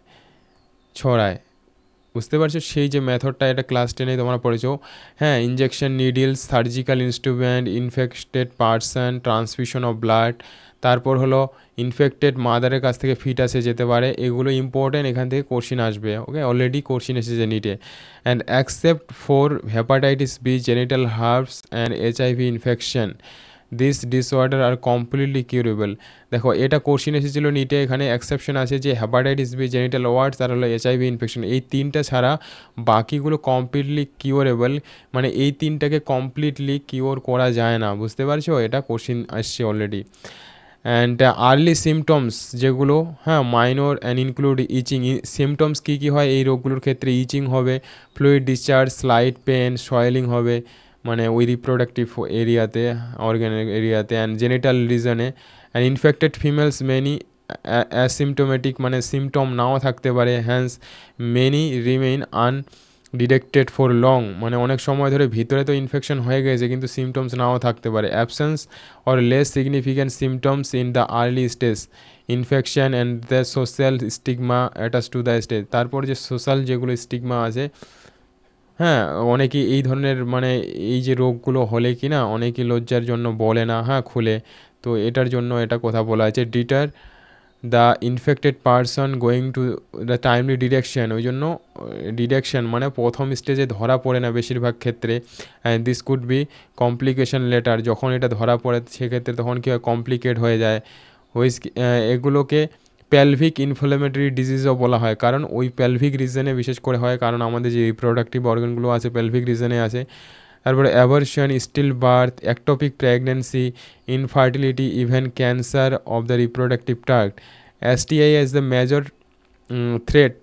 ছড়ায়, বুঝতে পারছো, সেই যে মেথডটা, এটা ক্লাস 10-এ তোমরা পড়েছো। হ্যাঁ, injection needles, surgical instrument, infected person, transfusion of blood, তারপর হলো ইনফেক্টেড মাদারের কাছ থেকে ফিটাসে যেতে পারে, এগুলো ইম্পর্টেন্ট, এখান থেকে কোশ্চিন আসবে। ওকে, অলরেডি কোশ্চিন এসেছে নিটে। And accept for hepatitis B, genital herpes and HIV infection, this disorder are completely curable. দেখো এটা কোশ্চিন এসেছিল নিটে, এখানে এক্সেপশন আছে যে hepatitis B, genital warts are হলো এইচআইভি ইনফেকশন, এই তিনটা ছাড়া বাকিগুলো কমপ্লিটলি কিউরেবল, মানে এই তিনটাকে কমপ্লিটলি কিওর করা যায় না, বুঝতে পারছো, এটা কোশ্চিন আসছে অলরেডি। অ্যান্ড আর্লি সিমটমস যেগুলো, হ্যাঁ, minor and include itching, symptoms কী কী হয় এই রোগগুলোর ক্ষেত্রে? ইচিং হবে, fluid discharge, slight pain, swelling হবে, মানে ওই রিপ্রোডাক্টিভ এরিয়াতে, অর্গ্যানিক এরিয়াতে, অ্যান্ড জেনিটাল রিজনে। And infected females many asymptomatic, মানে সিমটম নাও থাকতে পারে, hence many remain detected for long, মানে অনেক সময় ধরে ভিতরে তো ইনফেকশন হয়ে গেছে কিন্তু সিমটমস নাও থাকতে পারে। Absence or less significant symptoms in the early stage infection and the social stigma attach to the stage. তারপর যে সোশ্যাল যেগুলো স্টিগমা আছে, হ্যাঁ, অনেকেই এই ধরনের মানে এই যে রোগগুলো হলে কি না অনেকেই লজ্জার জন্য বলে না, হ্যাঁ, খুলে, তো এটার জন্য এটা কথা বলা আছে। Deter the infected person going to the timely detection, ওই জন্য ডিটেকশন মানে প্রথম স্টেজে ধরা পড়ে না বেশিরভাগ ক্ষেত্রে। And this could be complication letter, যখন এটা ধরা পড়ে সেক্ষেত্রে তখন কী হয়, কমপ্লিকেট হয়ে যায়। হুইচ এগুলোকে প্যালভিক ইনফ্লামেটরি ডিজিজও বলা হয়, কারণ ওই প্যালভিক রিজনে বিশেষ করে হয়, কারণ আমাদের যে রিপ্রোডাক্টিভ অর্গানগুলো আছে প্যালভিক রিজনে আছে। তারপরে abortion, still birth, ectopic pregnancy, infertility, even cancer of the reproductive tract, STI as the major threat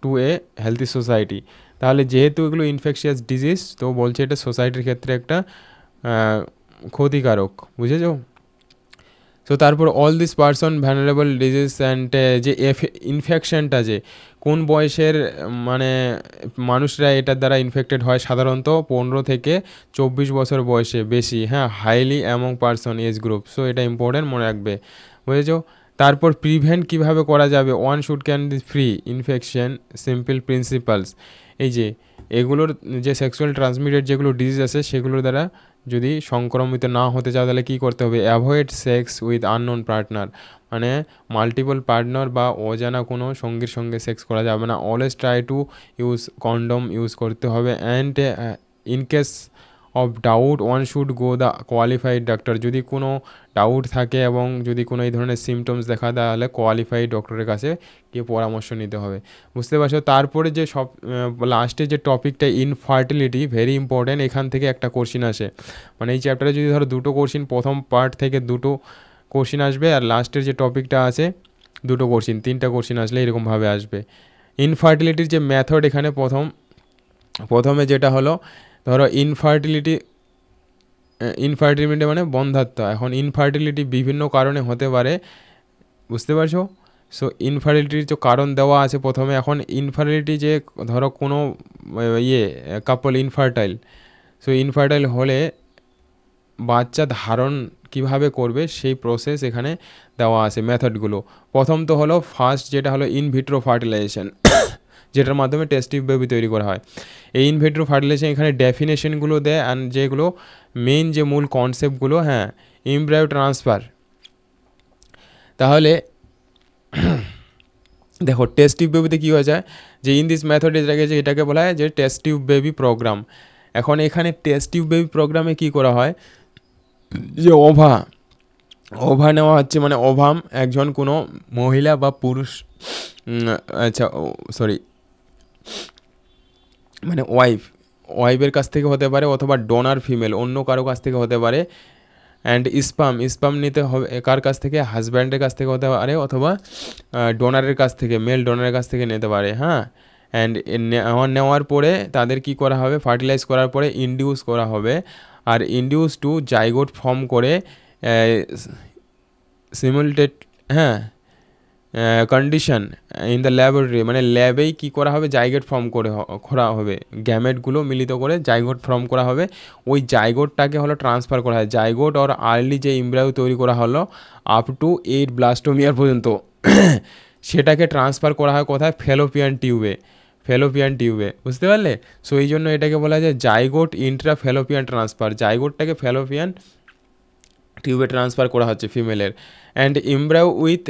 to a healthy society. তাহলে যেহেতু এগুলো ইনফেকশিয়াস ডিজিজ, তো বলছে এটা সোসাইটির ক্ষেত্রে একটা ক্ষতিকারক, বুঝেছো? সো তারপর all this person vulnerable disease and যে ইনফেকশনটা যে কোন বয়সের মানে মানুষরা এটার দ্বারা ইনফেক্টেড হয়, সাধারণত 15 থেকে 24 বছর বয়সে বেশি, হ্যাঁ, highly among person age group. So এটা ইম্পর্টেন্ট, মনে রাখবে, বুঝেছো? তারপর প্রিভেন্ট কিভাবে করা যাবে, one should can be free infection simple principles, এই যে এগুলোর যে সেক্সুয়াল ট্রান্সমিটেড যেগুলো ডিজিজ আছে সেগুলোর দ্বারা যদি সংক্রমিত না হতে চাও তাহলে কী করতে হবে? Avoid sex with unknown partner, মানে মাল্টিপল পার্টনার বা অজানা কোনো সঙ্গীর সঙ্গে সেক্স করা যাবে না। Always try to use condom use করতে হবে। And in case of doubt one should go the qualified doctor, যদি কোনো ডাউট থাকে এবং যদি কোনো এই ধরনের সিমটমস দেখা দেয় তাহলে কোয়ালিফাইড ডক্টরের কাছে গিয়ে পরামর্শ নিতে হবে, বুঝতে পারছো? তারপরে যে সব লাস্টে যে টপিকটা ইনফার্টিলিটি, ভেরি ইম্পর্ট্যান্ট, এখান থেকে একটা কোশ্চিন আসে, মানে এই চ্যাপ্টারে যদি ধরো দুটো কোশ্চিন, প্রথম পার্ট থেকে দুটো কোশ্চিন আসবে আর লাস্টের যে টপিকটা আছে দুটো কোশ্চিন, তিনটা কোশ্চিন আসলে এরকমভাবে আসবে। ইনফার্টিলিটির যে মেথড, এখানে প্রথমে যেটা হলো, ধরো ইনফার্টিলিটি মানে বন্ধ্যাত্ব। এখন ইনফার্টিলিটি বিভিন্ন কারণে হতে পারে, বুঝতে পারছো? সো ইনফার্টিলিটির যে কারণ দেওয়া আছে প্রথমে। এখন ইনফার্টিলিটি যে ধরো কোনো কাপল ইনফার্টাইল, সো ইনফার্টাইল হলে বাচ্চা ধারণ কিভাবে করবে সেই প্রসেস এখানে দেওয়া আছে, মেথডগুলো। প্রথম তো হলো ফার্স্ট যেটা হলো ইনভিট্রো ফার্টিলাইজেশন, যেটার মাধ্যমে টেস্ট টিউব বেবি তৈরি করা হয়। এই ইনভিট্রো ফার্টিলাইজেশন এখানে ডেফিনেশনগুলো দেয়, অ্যান্ড যেগুলো মেইন যে মূল কনসেপ্টগুলো, হ্যাঁ, এমব্রায়ো ট্রান্সফার। তাহলে দেখো টেস্ট টিউব বেবিতে কী হয়ে যায় যে ইন দিস মেথড এটাকে বলা হয় যে টেস্ট টিউব বেবি প্রোগ্রাম। এখন এখানে টেস্ট টিউব বেবি প্রোগ্রামে কী করা হয় যে ওভা নেওয়া হচ্ছে, মানে ওভাম একজন কোনো মহিলা বা পুরুষ, আচ্ছা সরি, মানে ওয়াইফের কাছ থেকে হতে পারে, অথবা ডোনার ফিমেল অন্য কারো কাছ থেকে হতে পারে। অ্যান্ড স্পাম নিতে হবে কার কাছ থেকে? হাজব্যান্ডের কাছ থেকে হতে পারে, অথবা ডোনারের কাছ থেকে, মেল ডোনারের কাছ থেকে নিতে পারে, হ্যাঁ। অ্যান্ড নেওয়ার পরে তাদের কি করা হবে? ফার্টিলাইজ করার পরে ইনডিউস করা হবে, আর ইনডিউস টু জাইগোট ফর্ম করে সিমুলেটেড, হ্যাঁ, কন্ডিশন ইন দ্য ল্যাবরেটরি, মানে ল্যাবেই কী করা হবে? জাইগোট ফর্ম করা হবে, গ্যামেটগুলো মিলিত করে জাইগোট ফর্ম করা হবে। ওই জাইগোটটাকে হলো ট্রান্সফার করা হয়, জাইগোট আর আর্লি যে এমব্রায়ো তৈরি করা হলো আপ টু 8 ব্লাস্টোমিয়ার পর্যন্ত, সেটাকে ট্রান্সফার করা হয় কোথায়? ফ্যালোপিয়ান টিউবে, বুঝতে পারলে? সো এই জন্য এটাকে বলা যায় জাইগোট ইন্ট্রা ফ্যালোপিয়ান ট্রান্সফার। জাইগোটটাকে ফ্যালোপিয়ান টিউবে ট্রান্সফার করা হচ্ছে ফিমেলের। And embryo with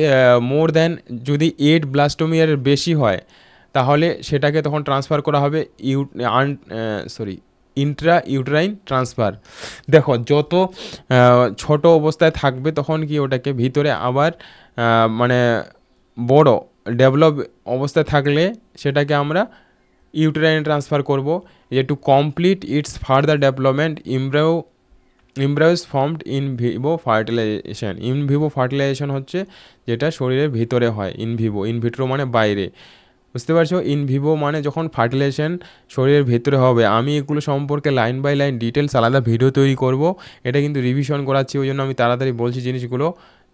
more than যদি 8 ব্লাস্টোমিয়ার বেশি হয় তাহলে সেটাকে তখন ট্রান্সফার করা হবে ইন্ট্রা ইউটেরাইন ট্রান্সফার। দেখো যত ছোট অবস্থায় থাকবে তখন কি ওটাকে ভিতরে আবার মানে বড় ডেভেলপ অবস্থায় থাকলে সেটাকে আমরা ইউটেরাইন ট্রান্সফার করব। যে to complete its further development embryos formed in vivo fertilisation. In vivo fertilisation হচ্ছে যেটা শরীরের ভিতরে হয়, ইন ভিভো, ইন ভিট্রো মানে বাইরে, বুঝতে পারছো? ইন ভিভো মানে যখন ফার্টিলাইজেশন শরীরের ভিতরে হবে। আমি এগুলো সম্পর্কে লাইন বাই লাইন ডিটেলস আলাদা ভিডিও তৈরি করব, এটা কিন্তু রিভিশন করাচ্ছি, ওই জন্য আমি তাড়াতাড়ি বলছি জিনিসগুলো।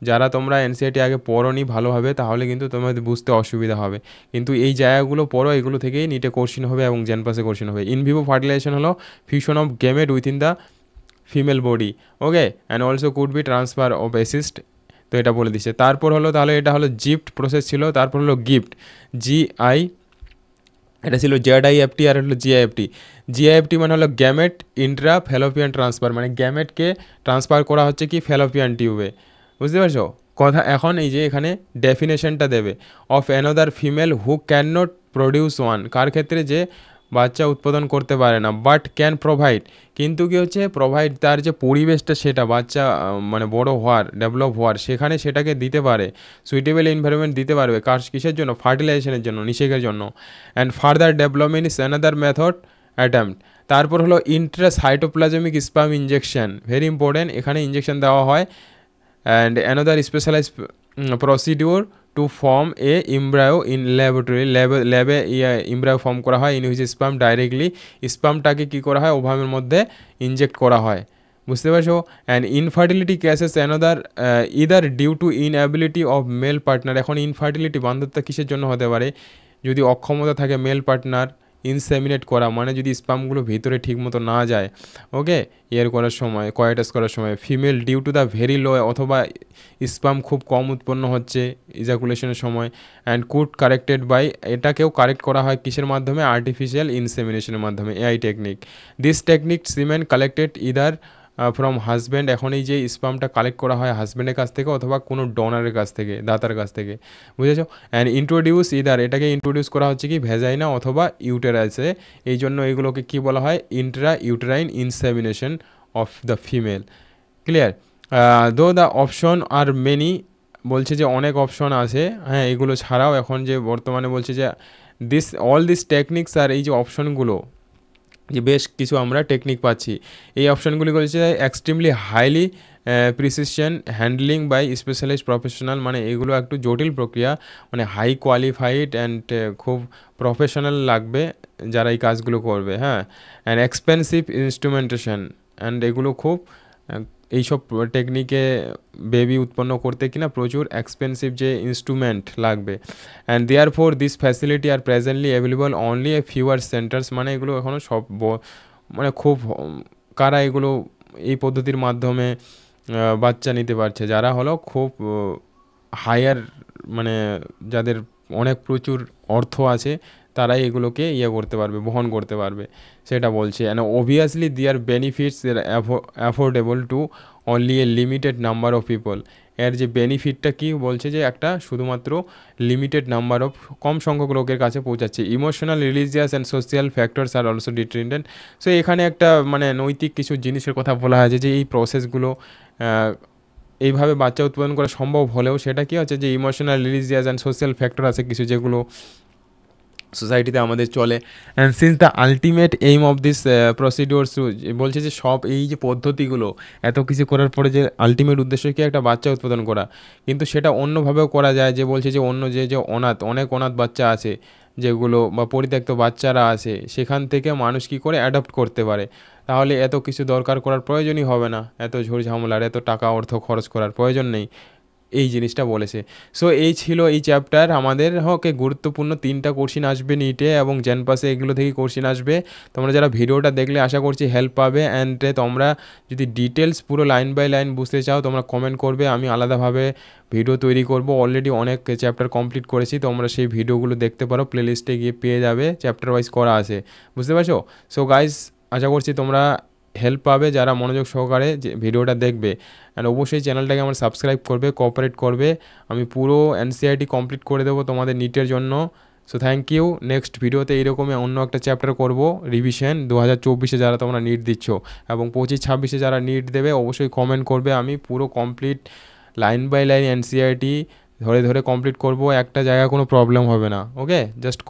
যারা তোমরা এনসিইআরটি আগে পড়োনি ভালোভাবে তাহলে কিন্তু তোমাদের বুঝতে অসুবিধা হবে, কিন্তু এই জায়গাগুলো পড়ো, এগুলো থেকেই নিটে কোশ্চিন হবে এবং জেনপাসে কোশ্চিন হবে। ইন ভিভো ফার্টিলাইজেশন হলো fusion of gamete within the female body, okay, and also could be transfer of assist, তো এটা বলে দিচ্ছে। তারপর হলো তাহলে এটা হলো জিফট প্রসেস ছিল, তারপর হলো গিফট, GI, এটা ছিল ZIFT আর হলো GIFT। GIFT মানে হলো গ্যামেট ইন্ট্রা ফ্যালোপিয়ান ট্রান্সফার, মানে গ্যামেটকে ট্রান্সফার করা হচ্ছে কি ফ্যালোপিয়ান টিউবে, বুঝতে পারছো কথা? এখন এই যে এখানে ডেফিনেশনটা দেবে, of another female who can not produce one, কার ক্ষেত্রে যে বাচ্চা উৎপাদন করতে পারে না, বাট ক্যান প্রোভাইড, কিন্তু কি হচ্ছে প্রোভাইড, তার যে পরিবেশটা সেটা বাচ্চা মানে বড় হওয়ার ডেভেলপ হওয়ার সেখানে সেটাকে দিতে পারে, সুইটেবল এনভায়রনমেন্ট দিতে পারবে, কিসের জন্য? ফার্টিলাইজেশনের জন্য, নিষেকের জন্য। And further development is another method attempt. তারপর হলো intracytoplasmic sperm injection, very important, এখানে ইঞ্জেকশন দেওয়া হয়। And another specialise procedure to form a embryo in laboratory, ল্যাবে ইমব্রায়ো ফর্ম করা হয়, ইন হুইচ স্পাম ডাইরেক্টলি, স্পামটাকে কী করা হয় ওভামের মধ্যে ইনজেক্ট করা হয়, বুঝতে পারছো? And infertility cases another either due to inability of male partner. এখন ইনফার্টিলিটি বান্ধবতা কিসের জন্য হতে পারে? যদি অক্ষমতা থাকে মেল পার্টনার ইনসেমিনেট করা, মানে যদি স্পামগুলো ভিতরে ঠিকমতো না যায়, ওকে, ইয়ের করার সময়, কয়েটাস করার সময়। Female due to the very low, অথবা স্পাম খুব কম উৎপন্ন হচ্ছে ইজাকুলেশনের সময়। অ্যান্ড কুড কারেক্টেড বাই, এটাকেও কারেক্ট করা হয় কিসের মাধ্যমে? আর্টিফিশিয়াল ইনসেমিনেশনের মাধ্যমে, AI technique. This technique semen collected either from husband, এখন এই যে স্পামটা কালেক্ট করা হয় হাজব্যান্ডের কাছ থেকে অথবা কোনো ডোনারের কাছ থেকে, দাতার কাছ থেকে, বুঝেছো? অ্যান্ড ইন্ট্রোডিউস ইদার, এটাকে ইন্ট্রোডিউস করা হচ্ছে কি ভেজাইনা অথবা ইউটেরাসে, এই জন্য এগুলোকে কী বলা হয়? Intra uterine insemination of the female. Clear? দো দ্য অপশন আর মেনি, বলছে যে অনেক অপশন আছে, হ্যাঁ, এগুলো ছাড়াও এখন যে বর্তমানে বলছে যে অল দিস টেকনিক্স, আর এই যে অপশনগুলো, যে বেশ কিছু আমরা টেকনিক পাচ্ছি, এই অপশানগুলি বলছে extremely highly precision handling by specialist professional, মানে এগুলো একটু জটিল প্রক্রিয়া, মানে হাই কোয়ালিফাইড অ্যান্ড খুব প্রফেশনাল লাগবে যারা এই কাজগুলো করবে, হ্যাঁ। অ্যান্ড এক্সপেন্সিভ ইনস্ট্রুমেন্টেশন, অ্যান্ড এগুলো খুব এইসব টেকনিকে বেবি উৎপন্ন করতে কিনা প্রচুর এক্সপেন্সিভ যে ইনস্ট্রুমেন্ট লাগবে। And therefore this facility are presently available only a fewer centres, মানে এগুলো এখনও সব মানে খুব কারা এগুলো এই পদ্ধতির মাধ্যমে বাচ্চা নিতে পারছে, যারা হলো খুব হায়ার, মানে যাদের অনেক প্রচুর অর্থ আছে তারাই এগুলোকে করতে পারবে, বহন করতে পারবে, সেটা বলছে। And obviously their benefits affordable to only a limited number of people, এর যে বেনিফিটটা কি বলছে যে একটা শুধুমাত্র লিমিটেড নাম্বার অফ, কম সংখ্যক লোকের কাছে পৌঁছাচ্ছে। Emotional, religious and social factors are also determinant. So এখানে একটা মানে নৈতিক কিছু জিনিসের কথা বলা হয়েছে যে এই প্রসেসগুলো এইভাবে বাচ্চা উৎপাদন করা সম্ভব হলেও সেটা কী হচ্ছে যে emotional, religious and social factor আছে কিছু, যেগুলো সোসাইটিতে আমাদের চলে। And since the ultimate aim of this procedures, বলছে যে সব এই যে পদ্ধতিগুলো এত কিছু করার পরে যে আলটিমেট উদ্দেশ্য কি একটা বাচ্চা উৎপাদন করা, কিন্তু সেটা অন্যভাবেও করা যায়, যে বলছে যে অন্য যে অনেক অনাথ বাচ্চা আছে যেগুলো, বা পরিত্যক্ত বাচ্চারা আছে, সেখান থেকে মানুষ কী করে অ্যাডপ্ট করতে পারে, তাহলে এত কিছু দরকার করার প্রয়োজনই হবে না, এত ঝুড় ঝামেলার, এত টাকা অর্থ খরচ করার প্রয়োজন নেই, এই জিনিসটা বলেছে। সো এই ছিল এই চ্যাপ্টার। আমাদের গুরুত্বপূর্ণ 3টা কোশ্চিন আসবে নিটে এবং জেনপাসে, এগুলো থেকেই কোশ্চিন আসবে। তোমরা যারা ভিডিওটা দেখলে আশা করছি হেল্প পাবে। অ্যান্ড তোমরা যদি ডিটেলস পুরো লাইন বাই লাইন বুঝতে চাও তোমরা কমেন্ট করবে, আমি আলাদাভাবে ভিডিও তৈরি করব। অলরেডি অনেক চ্যাপ্টার কমপ্লিট করেছি, তোমরা সেই ভিডিওগুলো দেখতে পারো, প্লেলিস্টে গিয়ে পেয়ে যাবে, চ্যাপ্টার ওয়াইজ করা আছে, বুঝতে পারছো? সো গাইজ, আশা করছি তোমরা হেল্প পাবে যারা মনোযোগ সহকারে যে ভিডিওটা দেখবে। অ্যান্ড অবশ্যই চ্যানেলটাকে আমার সাবস্ক্রাইব করবে, কোঅপারেট করবে। আমি পুরো এনসিইআরটি কমপ্লিট করে দেবো তোমাদের নিটের জন্য। So thank you. নেক্সট ভিডিওতে এইরকমই অন্য একটা চ্যাপ্টার করব, রিভিশন 2024-এ যারা তোমরা নিট দিচ্ছ এবং 25-26-এ যারা নিট দেবে অবশ্যই কমেন্ট করবে। আমি পুরো complete line by line NCERT ধরে ধরে কমপ্লিট করব, একটা জায়গায় কোনো প্রবলেম হবে না। ওকে, জাস্ট